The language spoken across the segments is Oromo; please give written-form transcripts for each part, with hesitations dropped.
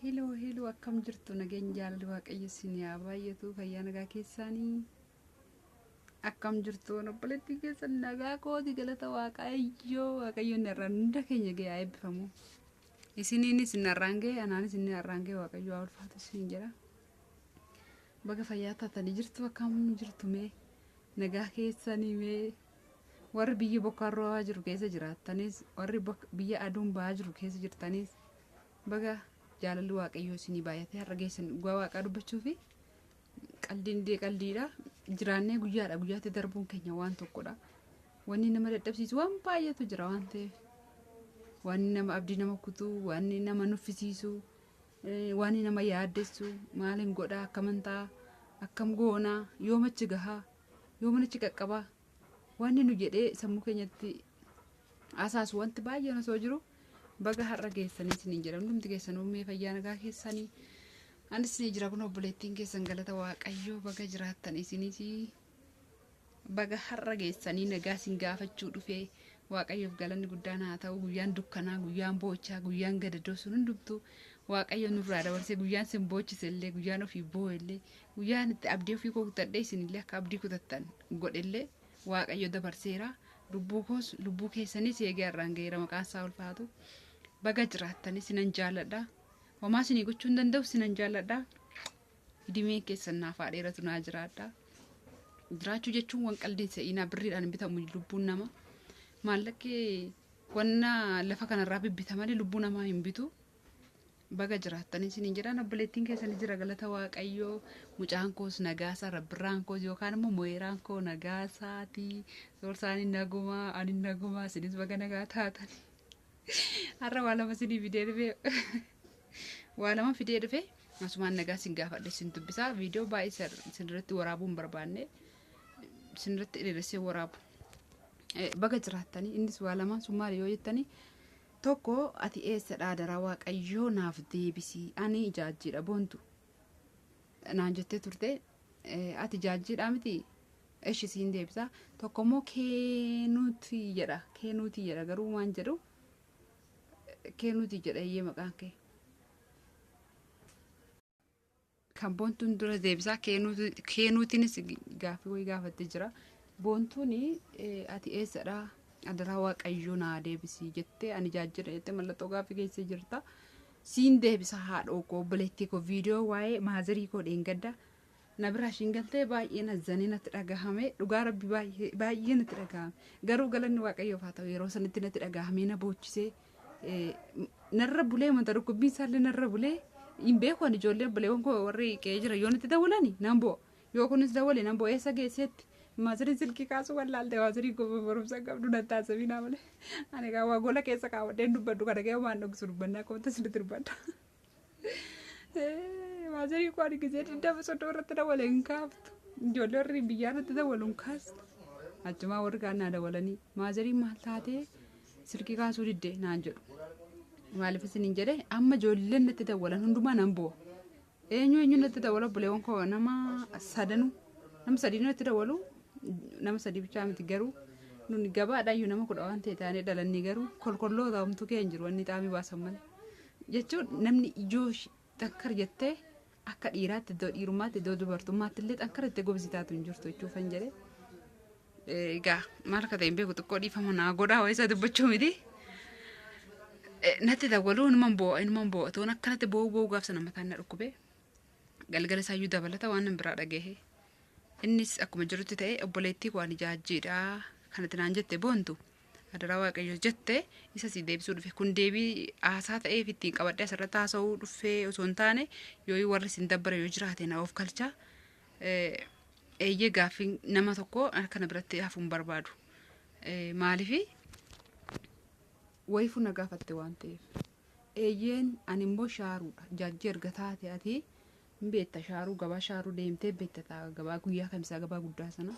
Hello, akkam jirtu nageenya jaalala waaqayyo isin yaa baay'atu fayyaa nagaa keessanii akkam jirtu obboleettii keessan nagaa kooti galata waaqayyoon irraan hunda keenya ga'ee eebbifamu isiniinis narraan ga'e anaanis inni narraan ga'e waaqayyo haa ulfaatu isin jedha baga fayyaa taatanii jirtu akkam jirtu mee nagaa keessanii mee warri biyya bokkaarroo jiru keessa jiraattanis warri biyya aduun ba'aa jiru keessa jirtanis baga jaalalli waaqayyoo isinii baay'atee har'a geessan dhugaa waaqaa dubbachuu fi qaldiidha jiraannee guyyaatti darbuun keenya waan tokkodha wanni nama dadhabsiisu waan baay'atu jira waan ta'eef wanni nama abdii nama kutuu wanni nama nuffisiisu wanni nama yaaddessu maaliin godhaa akkamantaa akkam goonaa yoomachi gahaa yoomanichi qaqqabaa wanni nu jedhee sammuu keenyatti asaasu wanti baay'een osoo jiru baga har'a geessanii isiniin jedhamu hundumti keessanuu mee fayyaa nagaa keessanii anis ni jira kun obboleettiin keessan galata waaqayyoo baga jiraattan isinis baga har'a geessanii nagaa isin gaafachuu dhufee waaqayyoof galanni guddaan haa ta'u guyyaan dukkanaa guyyaan boochaa guyyaan gadadoo sun hundumtuu waaqayyo nurraa dabarsee guyyaan sin boochise illee guyyaan ofii boo'e illee guyyaan itti abdii ofii kutadhee isinillee akka abdii kutattan godhellee waaqayyo dabarseera lubbuu keessanis eegee har'aan ga'eera maqaan isaa ulfaatu baga jiraattanii sinan jaalladha homaa isinii gochuu hin danda'u sinan jaalladha hidimeen keessan naaf haa dheeratu naa jiraadha jiraachuu jechuun waan qaldiin se'inaa birriidhaan bitamu lubbuun nama maallaqee wanna lafa kanarraa bibbita malee lubbuu namaa hin bitu baga jiraattanii isiniin jedhaan obboleettiin keessan jira galata waaqayyoo mucaan koos nagaasaa rabbirraan koos yookaan immoo mo'eeraan koo nagaasaatii soorsaanii nagumaa ani nagumaa isinis baga nagaa taatan har'a waa lama isinii fidee dhufe asumaan nagaa isin gaafadhe isin dubbisaa viidiyoo baay'ee isinirratti waraabuun barbaanne isinirratti dheeressee waraabu baga jiraattanii innis waa lama sun maali yoo jettanii tokko ati eessadhaa daraa waaqayyoo naaf deebisii ani ijaajjiidha boontu naan jettee turte ati ijaajjiidhaa miti eshi siin deebisaa tokkommoo keenuuti jedha garuu waan jedhu keenuuti jedha iyyee maqaan kee kan boontuun dura deebisaa keenuutiinis gaaffii wayii gaafattee jira boontuun ati eessadhaa adaraa waaqayyoo naa deebisii jettee ani ijaajjiidha jettee mallattoo gaaffii keessee jirta siin deebisa haadhoo koo obboleettii koo viidiyoo waa'ee maazarii koo dheengadda na biraa ishiin galtee baay'ee nazzanii natti dhagahame dhugaa rabbi baay'ee natti dhagahame garuu galanni waaqayyoof haa ta'u yeroo sanitti natti dhagahame na boochisee narra bulee mata dhukkubbiin isaallee narra bulee hin beeku ani ijoollee obboleewwan koo warri qe'ee jira yoo natti dawwalani nan bo'o yoo kunis dawwale nan bo'o eessa geesseetti maazarii silkii kaasuu wallaalte maazarii koo barumsa qabdu nan taasifina malee ani gaa waa gola keessa kaawwadheen dubbadhu kana ga'ee waan dhoksu dubbannaa koomta sinitti dubbadha maazarii koo ani gisee diddaama soddoo irratti dawwale hin kaaftu ijoollee warri biyyaa irratti dawwalu hin kaastu achumaa warri kaan naa dawwalanii maazarii maal taatee silkii kaasuu diddee naan jedhu maaliif isiniin jedhe amma ijoolleen natti dawwalan hundumaa nan bo'o eenyu natti dawwala obboleewwan koo nama sadii natti dawwalu nama sadii bichaa miti garuu nuni gabaadhaayyuu nama 10 waan ta'e taanee dhalannii garuu kolkolloota homtuu kee hin jiru wanni xaamii baasan malee jechuun namni ijoo xakkar jettee akka dhiiraatti iddoo dhiirummaatti iddoo dubartummaatti illee xakkar itti gobsitaatu hin jirtu jechuufan jedhe egaa maal akka ta'e hin beeku xiqqoo dhiifama naa godhaa wayisa dubbachuu miti natti dawwaluu inuman bo'o toon akkanatti bo'uu gaafsa nama taan na dhukkube galgala isaayyuu dabalata waan nan biraa dhageehe innis akkuma jirutti ta'e obboleettii koo ani ijaajjiidha kanatti naan jette boontu adaraa waaqayyo jette isa si deebisuu dhufe kun deebii haasaa ta'eef ittiin qabadhee asirratti haasa'uu dhufee osoo hin taane yoo warri isin dabbara yoo jiraate na of kalcha eeyyee gaaffii nama tokko kana biratti hafuun barbaadu maaliifi wayifuu na gaafatte waan ta'eef eeyyeen ani immoo shaaruudha ijaajjii erga taate ati hin beekta shaaruu gabaa shaaruu deemtee beekta ta'a gabaa guyyaa kamisaa gabaa guddaa sana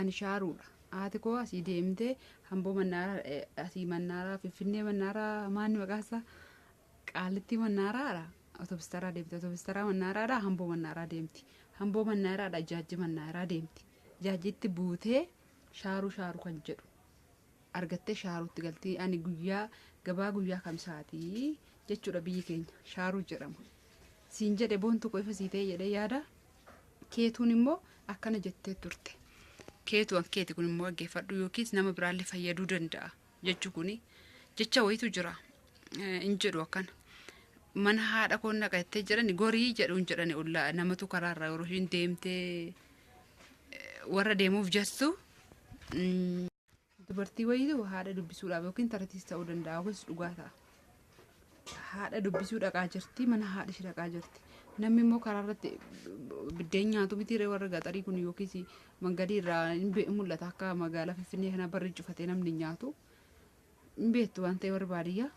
ani shaaruudha haati koo asii deemtee hamboo mannaaraa asii mannaaraa finfinnee mannaaraa maanni maqaasa qaalitti mannaaraadha otobistara deemti otobistara mannaaraadha hamboo mannaaraa deemti hamboo mannaaraadha ijaajji mannaaraa deemti ijaajjiitti buutee shaaruu kan jedhu argattee shaaruutti galtii ani guyyaa gabaa guyyaa kamsaatii jechuudha biyyi keenya shaaruu jedhama. Siin jedhe boontu qofa sii ta'e jedhee yaada. Keetuun immoo akkana jettee turte. Keetu ankeeti kun immoo dhaggeeffadhu yookiis nama biraallee fayyaduu danda'a jechuu kuni jecha wayitu jira. In jedhu akkana. Mana haadha koo naqattee jedhani gorii jedhuun jedhani ollaa namatu karaarraa yeroo hin deemtee warra deemuuf jettu dubartii wayitu haadha dubbisuudhaaf yookiin taratiis ta'uu danda'a yookiis dhugaa ta'a. Haadha dubbisuu dhaqaa jirti mana haadha ishee dhaqaa jirti. Namni immoo karaarratti biddeen nyaatu miti warra gaxarii kun yookiis mangadii irraa hin mul'ata akka magaalaa Finfinnee kana barri cufatee namni nyaatu hin beektu waan ta'e warri baadiyyaa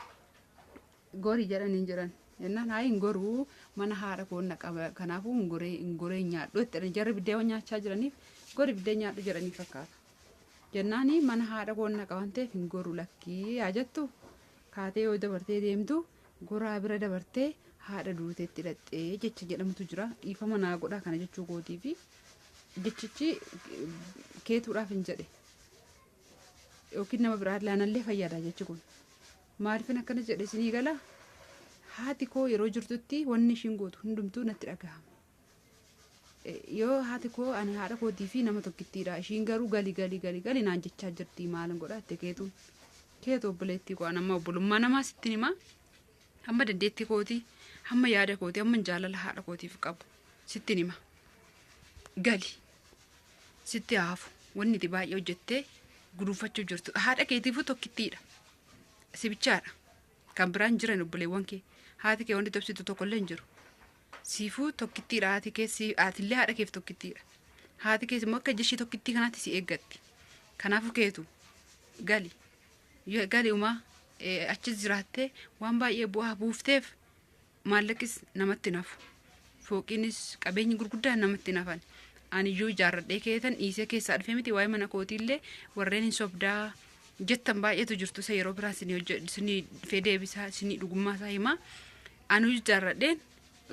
gorii jedhaniin jedhan. Jennaan haa hin goruu mana haadha koo naqaba kanaafuu hin goree nyaadhu itti jarri biddeen nyaachaa jiraniif gorii biddeen nyaadhu jedhanii fakkaata. Jennaani mana haadha koo naqa waan ta'eef hin goru lakkii haa jettu kaatee yoo dabartee deemtu goraa bira dabartee haadha duuteetti hidhattee jecha jedhamutu jira. Dhiifama naa godhaa kana jechuu kootii fi jechichi keetuudhaaf hin jedhe yookiin nama biraa laanallee fayyada jechi kun maaliifin akkana jedhe isinii gala. Haati koo yeroo jirtutti wanni ishiin gootu hundumtuu natti dhagahama. Yoo haati koo ani haadha kootii fi nama tokkittiidha. Ishiin garuu gali naan jechaa jirti maalin godha itti keetuun. Keetu obboleettii koo amma obbolummaa namaa sittin himaa. Hamma dandeettii kootii, hamma yaada kootii, hamma jaalala haadha kootiif qabu sittin hima. Gali sitti haafu wanni itti baay'ee hojjettee guduunfachuu jirtu. Haadha keetiifuu tokkittiidha. Sibichaadha. Kan biraan jiran obboleewwan kee. Haati kee wanti tobsitu tokkollee hin jiru. Siifuu tokkittiidha haati kee aatillee haadha keef tokkittiidha. Haati kees immoo akka jeshii tokkittii kanaatti si eeggatti. Kanaafuu keetu gali. Gali umaa achis jiraattee waan baay'ee bu'aa buufteef maallaqis namatti nafu. Fooqiinis qabeenyi gurguddaan namatti nafan. Aniyyuu ijaarradhee keetan dhiisee keessaa dhufee miti waa'ee mana kootiillee warreen hin sobdaa jettan baay'eetu jirtu isa yeroo biraan sinii dhufee deebisaa sinii dhugummaa isaa himaa. Anu ijaarradheen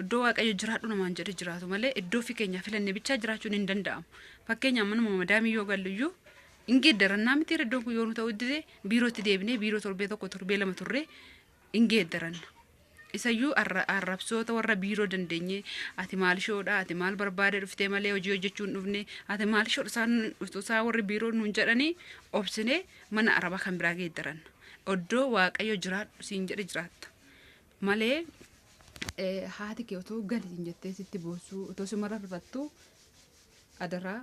iddoo waaqayyo jiraadhu namaan jedhe jiraatu malee iddoo fi keenya filannee bichaa jiraachuun hin danda'amu. Fakkeenyaaf manuma madaamii yoo galluyyuu hin geeddarannaa miti iddoon kun yoo nu ta'u didee biirootti deebinee biiroo torbee tokko torbee lama turree hin geeddaranna. Isayyuu arrabsoota warra biiroo dandeenye ati maal shoodha ati maal barbaade dhuftee malee hojii hojjechuun dhufne ati maal shoodha isaan warri biiroo nuun jedhanii obsinee mana araba kan biraa geeddaranna. Iddoo waaqayyo jiraadhu siin jedhe jiraatta. Malee haati kee otoo galiin jettee sitti boossuu otoo si mararfattu adaraa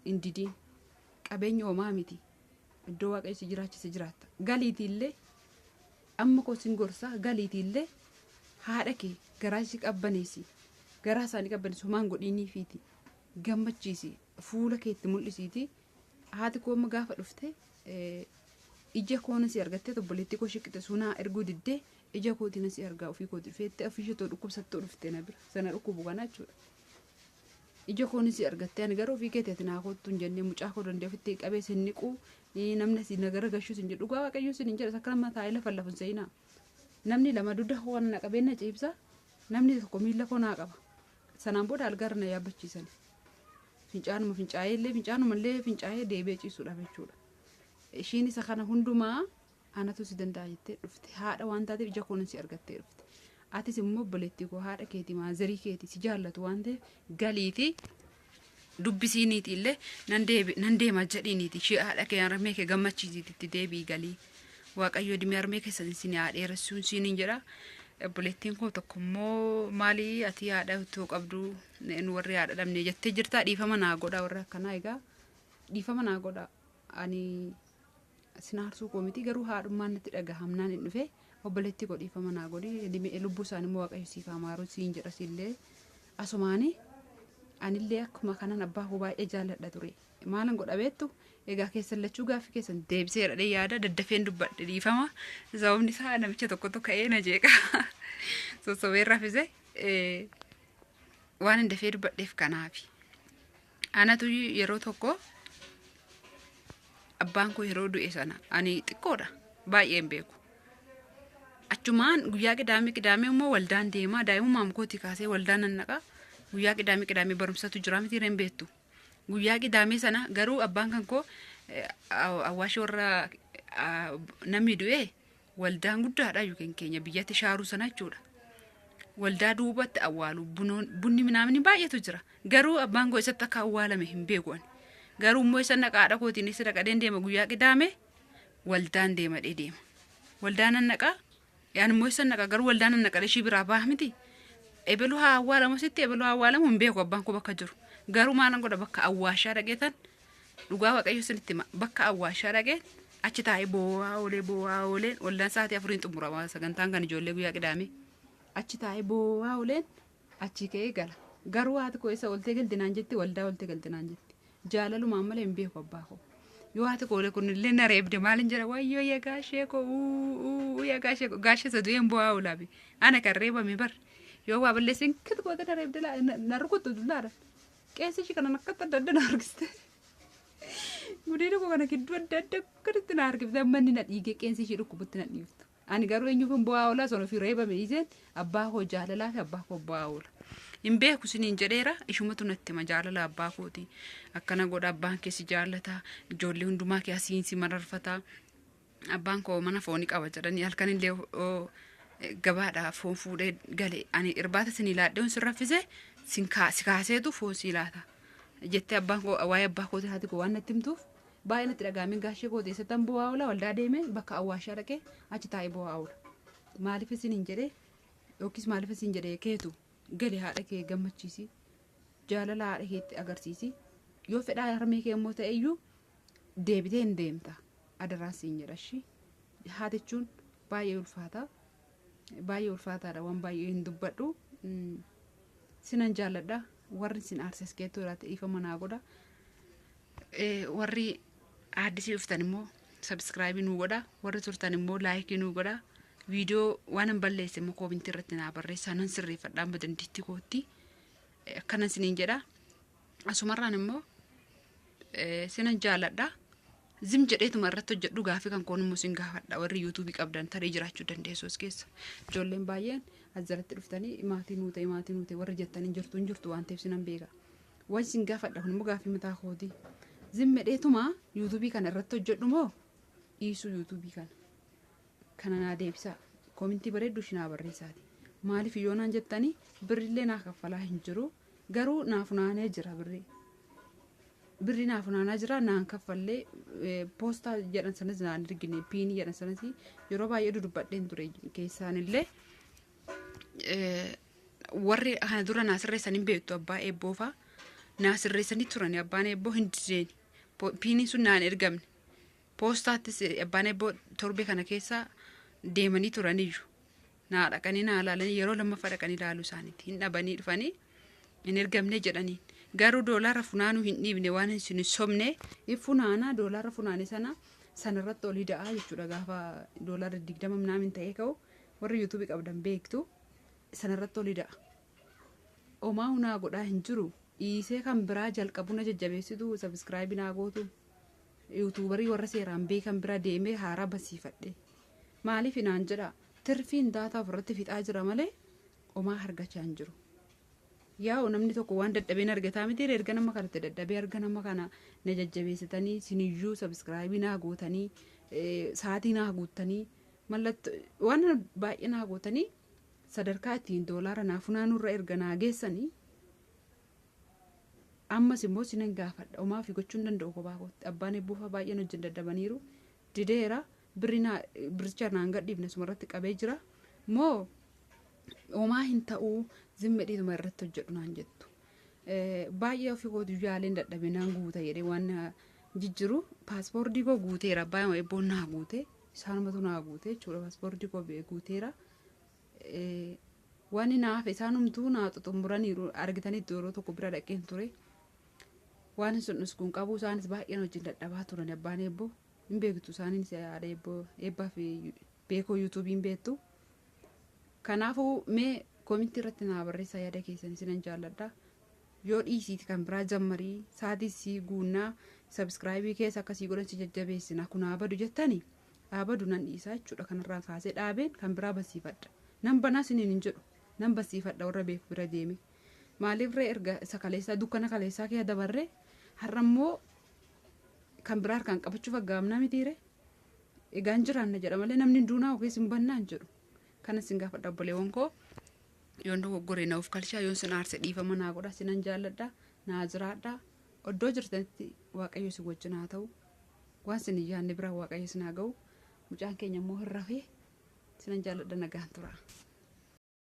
hin didiin qabeenya homaa miti iddoo waaqayyo si jiraachise jiraatta. Galiitiillee amma koo sin gorsaa galiitiillee haadha kee garaa ishii qabbaneessi garaa isaanii qabbaneessu homaan godhiiniifiiti gammachiisi fuula keetti mul'isiiti. Haati koo amma gaafa dhufte ija koona si argattee obboleettii koo shiqxe sunaa erguu diddee ija kootiin si argaa ofii kooti feette afishatoo dhukkubsattoo dhuftee na bira sana dhukkubu kana jechuudha. Ija kooni si argattee ani garuu ofii keetii naa kootu hin jennee mucaa koo dandee ofitti qabee sin niquu namni si nagara gashuu sin jedhu dhugaa waaqayyoo sin hin jedha akka nama taa'ee lafa lafa seenaa. Namni lama dudda waan na qabeenya ciibsa namni tokko miila koo naa qaba. Sanaan booda algaara na yaabbachiisan. Fincaanumallee fincaa'ee deebi'ee ciisuudhaaf jechuudha. Ishiin isa kana hundumaa anatu si danda'a jettee dhufte haadha waan taateef ija koon si argattee dhufte. Atis immoo obboleettii koo haadha keetii maazarii keetii si jaallatu waan ta'eef galiitii dubbisiiniiti illee nan deema jedhiiniiti ishee haadha kee harmee kee gammachiisiitti deebii galii waaqayyo dhimmi harmee keessan isin haadheeressuun siiniin jedha. Obboleettiin koo tokko immoo maalii ati haadha utuu qabdu nu warri haadha dhabnee jettee jirtaa dhiifama naa godhaa warra akkanaa egaa dhiifama naa godhaa ani sinaarsuu koo miti garuu haadhummaan natti dhagahamnaan hin dhufe obboleettii koo dhiifama naa godhi lubbuu isaanii immoo waaqayyo siif amaaru siin jedha sillee asumaanii anillee akkuma kanan abbaa koo baay'ee jaalladha ture maalan godha beektu egaa keessan lachuu gaaffii keessan deebisee dhadhee yaada daddafeen dubbadhe dhiifama sababni isaa namicha tokko ka'ee na jeeqa sosobee rafise waan hin dafee dubbadheef kanaafi anatu yeroo tokko abbaan koo yeroo du'e sana ani xiqqoodha baay'een beeku. Achumaan guyyaa qidaamee immoo waldaan deemaa daa'imummaan kooti kaasee waldaan nannaqa guyyaa qidaamee barumsatu jira miti reen beektu. Guyyaa qidaamee sana garuu abbaan kan koo awwaashii warra namni du'e waldaan guddaadha yookiin keenya biyyatti shaaruu sana jechuudha. Waldaa duubatti awwaalu bunni minaamni baay'eetu jira. Garuu abbaan koo isatti akka awwaalame hin beeku ani. Garuu immoo isa naqaadha kootiin isa dhaqadeen deema guyyaa qidaame waldaan deemadhee deema. Waldaan naqaa yaan immoo isa naqa garuu waldaan naqaa ishii biraa baah miti. Ebelu haa awwaalamu sitti ebelu haa awwaalamu hin beeku abbaan koo bakka jiru. Garuu maalan godha bakka awwaashaa dhaqeetan dhugaa waaqayyo sinitti bakka awwaashaa dhaqeen achi taa'ee boo'aa oolee waldaan sa'aatii 4 xumurama sagantaan kan ijoollee guyyaa qidaame. Achi taa'ee boo'aa ooleen achi ka'ee gala. Garuu haati koo isa oltee galtinaan jetti waldaa oltee galtinaan jetti. Jaalalumaan malee hin beeku abbaa koo. Yoo haati koo kun illee na reebde maalin jira wayyoo yaa gaashee koo yaa gaashee koo gaashee saduu hin boo'aa oolaabi. Ana kan reebame bar. Yoo waa balleessin kiti koo na reebde na rukutu dullaadha. Qeessi ishii kana akka adda adda na argiste. Gudeeda koo kana gidduu adda adda akkatti na argifte manni na dhiigee qeensi ishii dhukkubutti na dhiiftu. Ani garuu eenyuuf hin bu'aa oolaa son ofii reebame iseen abbaa koo jaalalaa fi abbaa koo bu'aa oola. Hin beeku siniin jedheera ishumatu natti ma jaalala abbaa kooti. Akkana godha abbaan keessi jaallata ijoollee hundumaa kee asiinsi mararfata. Abbaan koo mana foonii qaba jedhanii halkan illee gabaadhaa foon fuudhee gale ani irbaata sinii laadhee hun sirraffise si kaaseetu foon sii laata. Jettee abbaan koo waa'ee abbaa kooti haati koo waan natti himtuuf baay'ee natti dhagaameen gaashee kooti eessattan bu'aa oola waldaa deemee bakka awwaashaa dhaqee achi taa'ee bu'aa oola. Maaliif isiniin jedhee yookiis maaliif isin jedhee keetu gadi haadha kee gammachiisi jaalala haadha keetti agarsiisi yoo fedhaa harmee kee immoo ta'e iyyuu deebitee hin deemta adaraan siin jedhashi. Haatichuun baay'ee ulfaataadha waan baay'ee hin dubbadhu. Sinan jaalladha warri sin aarses keettoo irratti ifa manaa godha. Warri addisii dhuftan immoo subscribe nuu godha warri turtan immoo like nuu godha. Video waan hin balleesse immoo koomintii irratti naa barreessaa nan sirreeffadhaan badandiitti kootti akkanan siniin jedha. Asumarraan immoo sinan jaalladha. Zim jedheetuma irratti hojjedhu gaafii kan koon immoo sin gaafadha warri yuutuubii qabdan tarii jiraachuu dandeessus keessa. Ijoolleen baay'een asirratti dhuftanii maatii nuute warri jettanii jirtu waan ta'eef sinan beeka. Waan sin gaafadha kun immoo gaafii mataa kooti. Zim jedheetuma yuutuubii kana irratti hojjedhu moo dhiisuu yuutuubii kana. Kana naa deebisa koomintii bareedduu shinaa barreessaati. Maaliif yoo naan jettanii birrillee naa kaffalaa hin jiru garuu naa funaanee jira birri naa funaanaa jira naan kaffallee poostaa jedhan sanas naan ergine piinii jedhan sanas yeroo baay'ee dudubbadheen ture keessaanillee warri kana dura naa sirreessanii beektu abbaa eebboofa naa sirreessanii turani abbaan eebboo hin dideeni piiniin sun naan ergamne poostaattis abbaan eebboo torbee kana keessa deemanii turaniyyuu naa dhaqanii naa ilaalanii yeroo lammaffaa dhaqanii ilaaluu isaaniiti hin dhabanii dhufanii hin ergamne jedhanii garuu doolaara funaanuu hin dhiibne waan hin sobne funaanaa doolaara funaane sanarratti olii da'aa jechuudha gaafa doolaara 20 minaamin ta'ee ka'u warri yuutuubii qabdan beektu sanarratti olii da'a. Omaa hunaa godhaa hin jiru dhiisee kan biraa jalqabu na jajjabeessitu subscribe naa gootu yuutuubarii warra seeraan beekan bira deemee haaraa basiifadhe. Maaliif naan jedha tirfiin daataa ofirratti fixaa jira malee omaa argachaa hin jiru. Yaa namni tokko waan dadhabeen argataa miti erga nama kanatti dadhabee arga nama kana na jajjabeessitanii siniyyuu subscribe naa gootanii sa'aatii naa guuttanii mallattoo waan baay'ee naa gootanii sadarkaa ittiin doolaara naa funaanurra erga naa geessanii ammas immoo sinan gaafadha omaa fi gochuun danda'u kophaa kootti abbaan eebbuufa baay'een hojii dadhabaniiru dideera biricha naan gadhiifne sumarratti qabee jira moo omaa hin ta'uu zimmedhiituma irratti hojjedhu naan jettu. Baay'ee ofii kootu yaaleen dadhabe naan guuta jedhee waan jijjiru paaspoortii koo guuteera abbaan eebboon naa guute isaanumatu naa guute jechuudha paaspoortii koo guuteera. Waan naaf isaanumtuu naa xuxumuraniiru argitanii yeroo tokko bira dhaqeen ture. Waan sun dhuskuun qabu isaanis baay'een hojii dadhabaa turan abbaan eebboo hin beektu isaanis yaada eebbaa fi beekoo yuutuubiin beektu. Kanaafuu mee koomintii irratti naa barreessaa yaada keessan sinan jaalladha. Yoo dhiisiiti kan biraa jammarii saatii guunnaa subscribe keessa akkasii godhan si jajjabeessina kun abadu jettanii abadu nan dhiisaa jechuudha kanarraa kaasee dhaabeen kan biraa basiifadha. Nan banaa siniin hin jedhu nan basiifadha warra beeku bira deeme. Maaliif ree erga isa kaleessaa dukkana kaleessaa kee dabarree har'ammoo kan biraa harkaan qabachuuf aggaamna mitiire egaan jiraanna jedha malee namni duunaa ogees hin bannaan jedhu kana sin gaafa dabboleewwan koo yoon dogoggoree na of kalchaa yoon sin aarse dhiifama naa godha sinan jaalladha naa jiraadha oddoo jirtanitti waaqayyo si wajjin haa ta'u waan sin yaanne bira waaqayyo sin haa ga'u mucaan keenya immoo hin rafee sinan jaalladha nagaan tura.